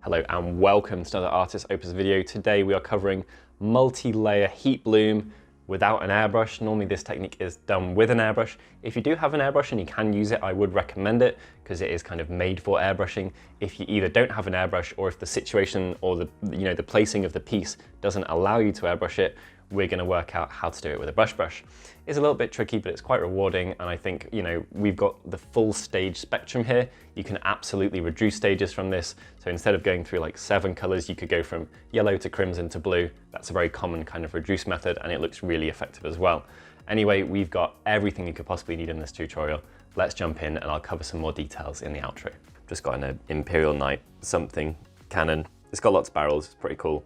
Hello and welcome to another Artis Opus video. Today we are covering multi-layer heat bloom without an airbrush. Normally this technique is done with an airbrush. If you do have an airbrush and you can use it, I would recommend it because it is kind of made for airbrushing. If you either don't have an airbrush or if the situation or the placing of the piece doesn't allow you to airbrush it, we're going to work out how to do it with a brush. It's a little bit tricky, but it's quite rewarding. And I think, we've got the full stage spectrum here. You can absolutely reduce stages from this. So instead of going through like 7 colors, you could go from yellow to crimson to blue. That's a very common kind of reduce method, and it looks really effective as well. Anyway, we've got everything you could possibly need in this tutorial. Let's jump in and I'll cover some more details in the outro. Just got an Imperial Knight something cannon. It's got lots of barrels, it's pretty cool.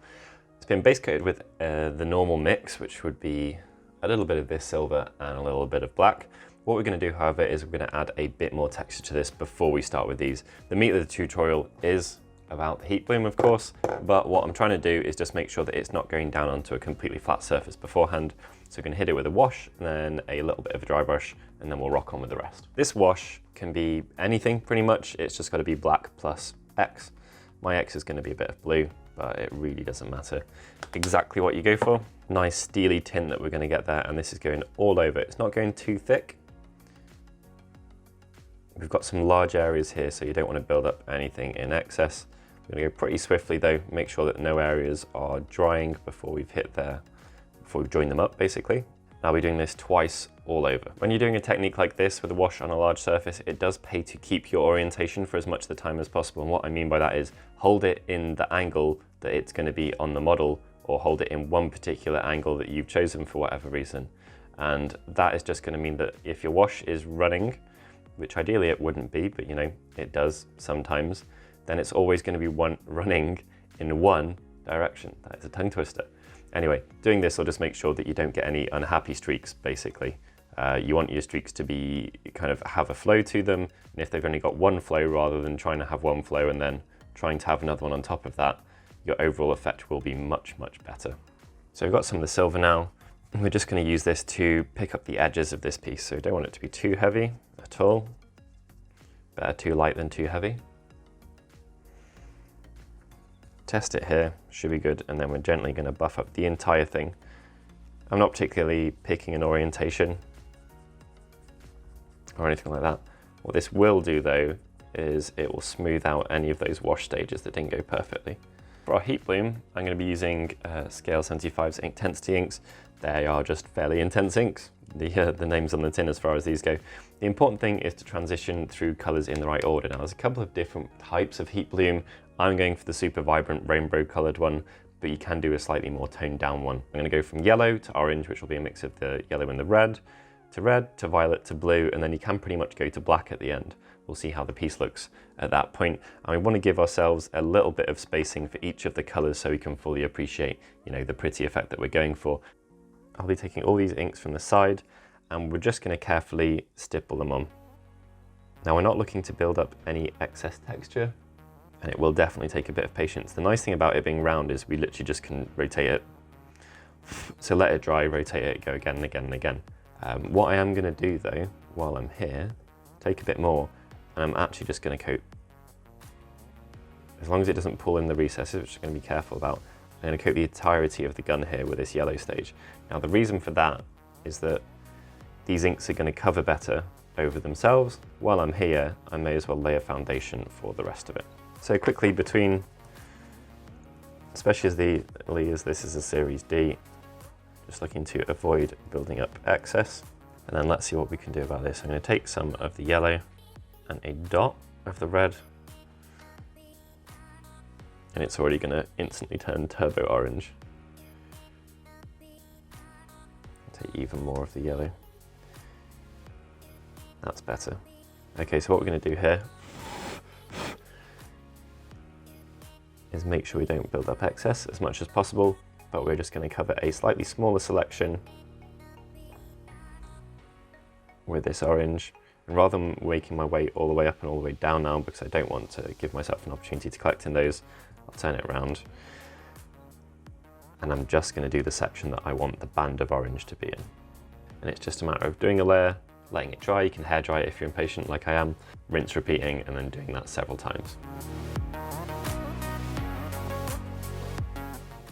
It's been base coated with the normal mix, which would be a little bit of this silver and a little bit of black. What we're going to do, however, is we're going to add a bit more texture to this before we start with these. The meat of the tutorial is about the heat bloom, of course, but what I'm trying to do is just make sure that it's not going down onto a completely flat surface beforehand. So we're going to hit it with a wash, and then a little bit of a dry brush, and then we'll rock on with the rest. This wash can be anything pretty much. It's just got to be black plus X. My X is going to be a bit of blue, but it really doesn't matter exactly what you go for. Nice steely tint that we're going to get there, and this is going all over. It's not going too thick. We've got some large areas here, so you don't want to build up anything in excess. We're going to go pretty swiftly though, make sure that no areas are drying before we've joined them up basically. I'll be doing this twice all over. When you're doing a technique like this with a wash on a large surface, it does pay to keep your orientation for as much of the time as possible. And what I mean by that is hold it in the angle that it's going to be on the model, or hold it in one particular angle that you've chosen for whatever reason. And that is just going to mean that if your wash is running, which ideally it wouldn't be, but it does sometimes, then it's always going to be running in one direction. That is a tongue twister. Anyway, doing this will just make sure that you don't get any unhappy streaks, basically. You want your streaks to be kind of have a flow to them, and if they've only got one flow rather than trying to have one flow and then trying to have another one on top of that, your overall effect will be much, much better. So we've got some of the silver now, and we're just going to use this to pick up the edges of this piece. So we don't want it to be too heavy at all. Better too light than too heavy. Test it here, should be good, and then we're gently going to buff up the entire thing. I'm not particularly picking an orientation or anything like that. What this will do though is it will smooth out any of those wash stages that didn't go perfectly. For our heat bloom, I'm going to be using Scale 75's INKTENSE inks. They are just fairly intense inks, the names on the tin as far as these go. The important thing is to transition through colours in the right order. Now there's a couple of different types of heat bloom. I'm going for the super vibrant rainbow coloured one, but you can do a slightly more toned down one. I'm going to go from yellow to orange, which will be a mix of the yellow and the red to violet to blue, and then you can pretty much go to black at the end. We'll see how the piece looks at that point. And we want to give ourselves a little bit of spacing for each of the colours so we can fully appreciate, the pretty effect that we're going for. I'll be taking all these inks from the side, and we're just going to carefully stipple them on. Now we're not looking to build up any excess texture, and it will definitely take a bit of patience. The nice thing about it being round is we literally just can rotate it. So let it dry, rotate it, go again and again and again. What I am going to do though, while I'm here, take a bit more, and I'm actually just going to coat. As long as it doesn't pull in the recesses, which I'm going to be careful about, I'm going to coat the entirety of the gun here with this yellow stage. Now the reason for that is that these inks are going to cover better over themselves. While I'm here, I may as well lay a foundation for the rest of it. So quickly especially as this is a Series D, just looking to avoid building up excess. And then let's see what we can do about this. I'm going to take some of the yellow and a dot of the red, and it's already going to instantly turn turbo orange. Take even more of the yellow. That's better. Okay, so what we're going to do here is make sure we don't build up excess as much as possible, but we're just going to cover a slightly smaller selection with this orange. And rather than making my way all the way up and all the way down now, because I don't want to give myself an opportunity to collect in those, I'll turn it around. And I'm just going to do the section that I want the band of orange to be in. And it's just a matter of doing a layer, letting it dry. You can hair dry it if you're impatient like I am, rinse repeating, and then doing that several times.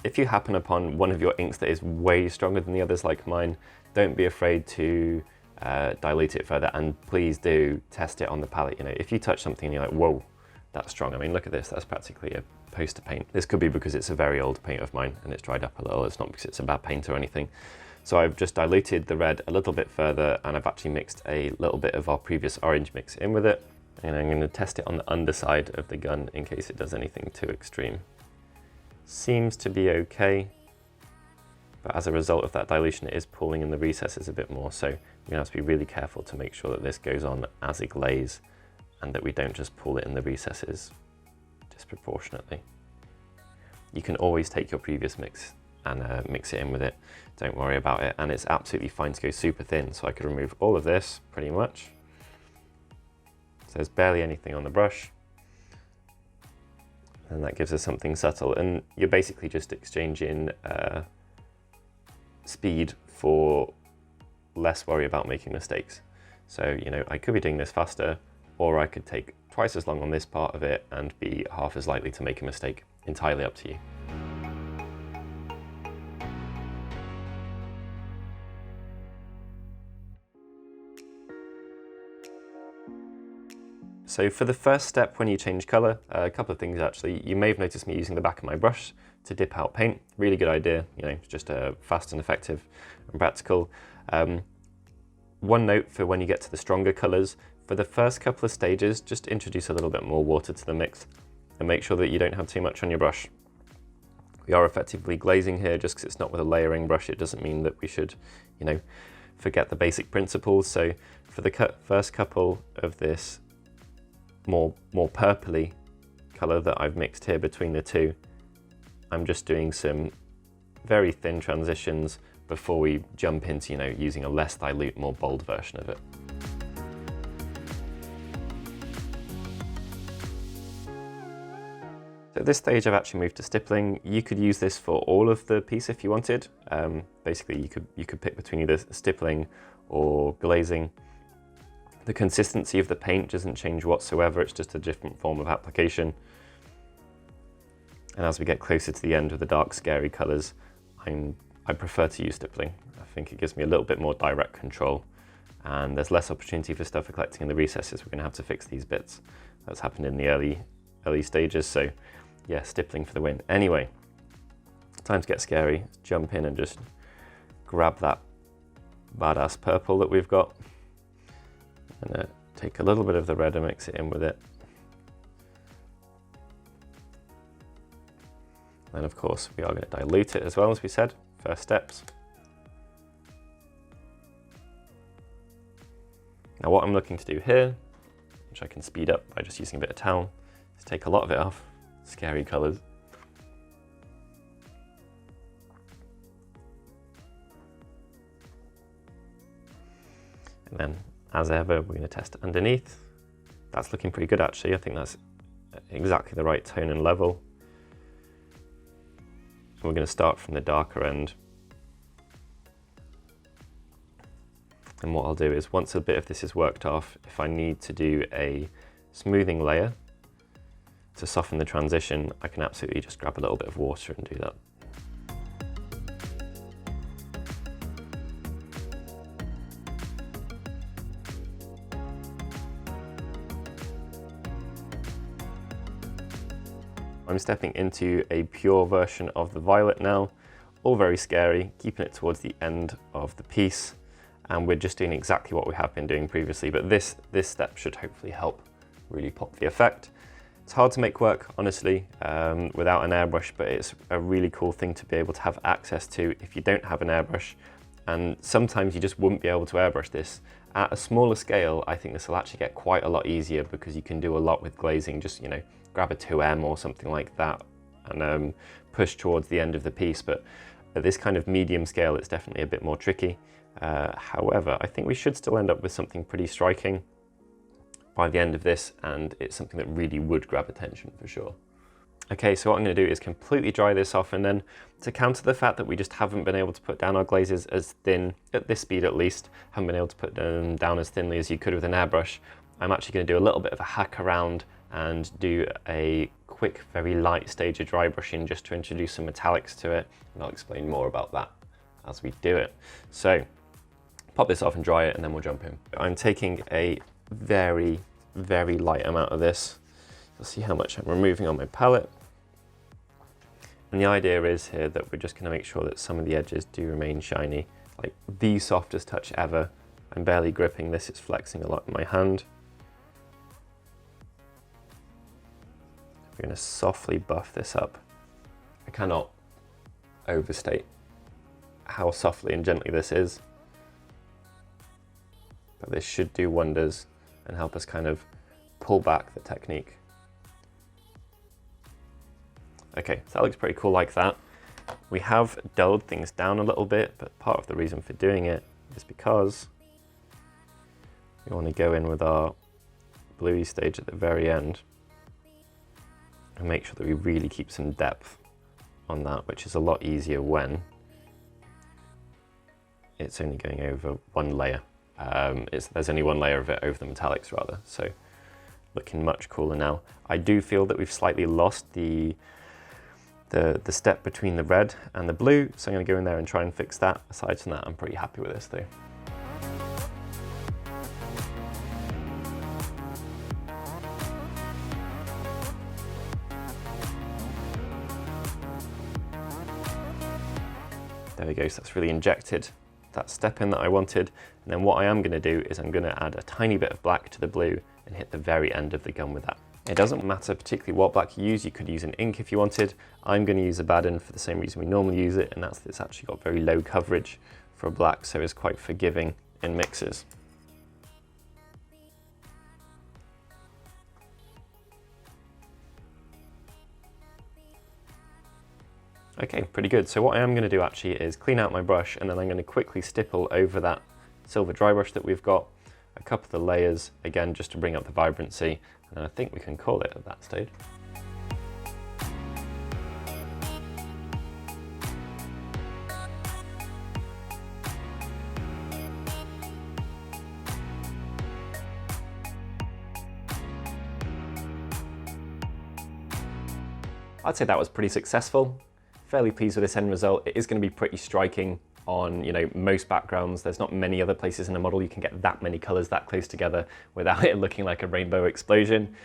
If you happen upon one of your inks that is way stronger than the others like mine, don't be afraid to dilute it further, and please do test it on the palette. You know, if you touch something and you're like, whoa, that's strong. I mean, look at this, that's practically a poster paint. This could be because it's a very old paint of mine and it's dried up a little. It's not because it's a bad paint or anything. So I've just diluted the red a little bit further, and I've actually mixed a little bit of our previous orange mix in with it. And I'm going to test it on the underside of the gun in case it does anything too extreme. Seems to be okay, but as a result of that dilution, it is pulling in the recesses a bit more. So we're going to have to be really careful to make sure that this goes on as a glaze and that we don't just pull it in the recesses disproportionately. You can always take your previous mix and mix it in with it. Don't worry about it. And it's absolutely fine to go super thin. So I could remove all of this pretty much. So there's barely anything on the brush. And that gives us something subtle. And you're basically just exchanging speed for less worry about making mistakes. So, you know, I could be doing this faster, or I could take twice as long on this part of it and be half as likely to make a mistake. Entirely up to you. So for the first step when you change colour, a couple of things actually. You may have noticed me using the back of my brush to dip out paint. Really good idea, you know, it's just fast and effective and practical. One note for when you get to the stronger colours, for the first couple of stages, just introduce a little bit more water to the mix and make sure that you don't have too much on your brush. We are effectively glazing here just because it's not with a layering brush. It doesn't mean that we should, you know, forget the basic principles. So for the first couple of this more purpley colour that I've mixed here between the two, I'm just doing some very thin transitions before we jump into, you know, using a less dilute, more bold version of it. So at this stage I've actually moved to stippling. You could use this for all of the piece if you wanted. Basically you could pick between either stippling or glazing. The consistency of the paint doesn't change whatsoever, it's just a different form of application. And as we get closer to the end with the dark, scary colours, I prefer to use stippling. I think it gives me a little bit more direct control, and there's less opportunity for stuff collecting in the recesses. We're going to have to fix these bits. That's happened in the early stages, so yeah, stippling for the win. Anyway, time to get scary. Let's jump in and just grab that badass purple that we've got. And take a little bit of the red and mix it in with it. And of course, we are going to dilute it as well, as we said, first steps. Now what I'm looking to do here, which I can speed up by just using a bit of towel, is take a lot of it off. Scary colours. And then, as ever, we're going to test underneath. That's looking pretty good actually. I think that's exactly the right tone and level. And we're going to start from the darker end. And what I'll do is, once a bit of this is worked off, if I need to do a smoothing layer to soften the transition, I can absolutely just grab a little bit of water and do that. I'm stepping into a pure version of the violet now, all very scary, keeping it towards the end of the piece, and we're just doing exactly what we have been doing previously, but this step should hopefully help really pop the effect. It's hard to make work, honestly, without an airbrush, but it's a really cool thing to be able to have access to if you don't have an airbrush, and sometimes you just wouldn't be able to airbrush this. At a smaller scale, I think this will actually get quite a lot easier because you can do a lot with glazing. Just, you know, grab a 2M or something like that and push towards the end of the piece. But at this kind of medium scale, it's definitely a bit more tricky. However, I think we should still end up with something pretty striking by the end of this, and it's something that really would grab attention for sure. Okay, so what I'm going to do is completely dry this off, and then to counter the fact that we just haven't been able to put down our glazes as thin, at this speed at least, haven't been able to put them down as thinly as you could with an airbrush, I'm actually going to do a little bit of a hack around and do a quick, very light stage of dry brushing just to introduce some metallics to it, and I'll explain more about that as we do it. So pop this off and dry it, and then we'll jump in. I'm taking a very, very light amount of this. You'll see how much I'm removing on my palette. And the idea is here that we're just going to make sure that some of the edges do remain shiny. Like the softest touch ever. I'm barely gripping this, it's flexing a lot in my hand. We're going to softly buff this up. I cannot overstate how softly and gently this is. But this should do wonders and help us kind of pull back the technique. Okay, so that looks pretty cool like that. We have dulled things down a little bit, but part of the reason for doing it is because we want to go in with our bluey stage at the very end and make sure that we really keep some depth on that, which is a lot easier when it's only going over one layer. There's only one layer of it over the metallics rather, so looking much cooler now. I do feel that we've slightly lost the step between the red and the blue, so I'm going to go in there and try and fix that. Aside from that, I'm pretty happy with this though. There we go, so that's really injected that step in that I wanted. And then what I am going to do is I'm going to add a tiny bit of black to the blue and hit the very end of the gun with that. It doesn't matter particularly what black you use. You could use an ink if you wanted. I'm going to use a Baden for the same reason we normally use it, and that's that it's actually got very low coverage for a black, so it's quite forgiving in mixes. Okay, pretty good. So what I am going to do actually is clean out my brush, and then I'm going to quickly stipple over that silver dry brush that we've got, a couple of the layers, again, just to bring up the vibrancy, and I think we can call it at that stage. I'd say that was pretty successful. Fairly pleased with this end result. It is going to be pretty striking on, you know, most backgrounds. There's not many other places in a model you can get that many colors that close together without it looking like a rainbow explosion.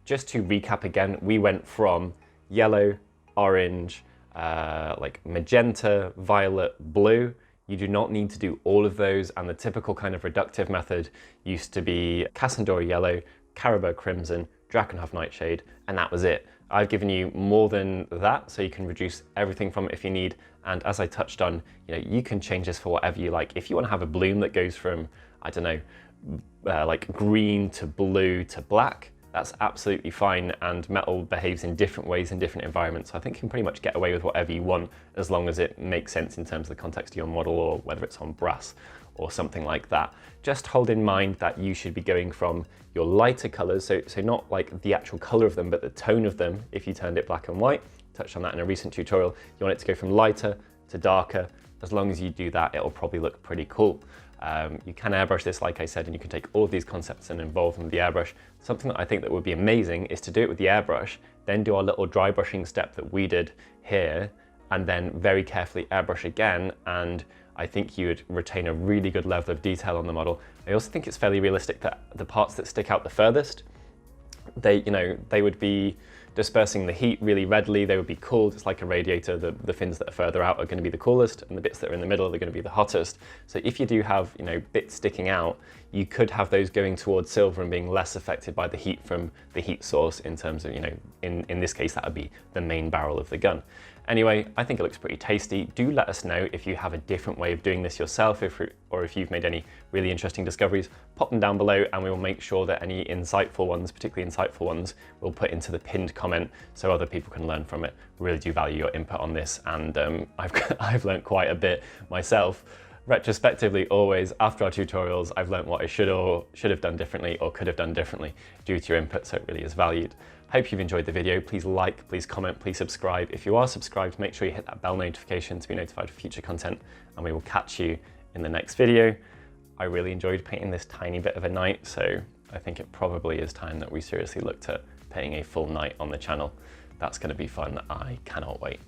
Just to recap again, we went from yellow, orange, like magenta, violet, blue. You do not need to do all of those, and the typical kind of reductive method used to be Cassandora yellow, Caribou crimson, Drakenhof nightshade, and that was it. I've given you more than that, so you can reduce everything from it if you need. And as I touched on, you know, you can change this for whatever you like. If you want to have a bloom that goes from, I don't know, like green to blue to black, that's absolutely fine. And metal behaves in different ways in different environments. So I think you can pretty much get away with whatever you want, as long as it makes sense in terms of the context of your model, or whether it's on brass or something like that. Just hold in mind that you should be going from your lighter colors, so not like the actual color of them, but the tone of them. If you turned it black and white, touched on that in a recent tutorial, you want it to go from lighter to darker. As long as you do that, it'll probably look pretty cool. You can airbrush this, like I said, and you can take all of these concepts and involve them with the airbrush. Something that I think that would be amazing is to do it with the airbrush, then do our little dry brushing step that we did here, and then very carefully airbrush again, and I think you would retain a really good level of detail on the model. I also think it's fairly realistic that the parts that stick out the furthest, they would be dispersing the heat really readily. They would be cooled. It's like a radiator. The fins that are further out are going to be the coolest, and the bits that are in the middle are going to be the hottest. So if you do have, you know, bits sticking out, you could have those going towards silver and being less affected by the heat from the heat source, in terms of, you know, in this case, that would be the main barrel of the gun. Anyway, I think it looks pretty tasty. Do let us know if you have a different way of doing this yourself, or if you've made any really interesting discoveries. Pop them down below, and we will make sure that any insightful ones, particularly insightful ones, we'll put into the pinned comment so other people can learn from it. Really do value your input on this, and I've learned quite a bit myself. Retrospectively, always after our tutorials, I've learned what I should have done differently, or could have done differently, due to your input, so it really is valued. Hope you've enjoyed the video. Please like, please comment, please subscribe. If you are subscribed, make sure you hit that bell notification to be notified of future content, and we will catch you in the next video. I really enjoyed painting this tiny bit of a night, so I think it probably is time that we seriously looked at painting a full night on the channel. That's going to be fun. I cannot wait.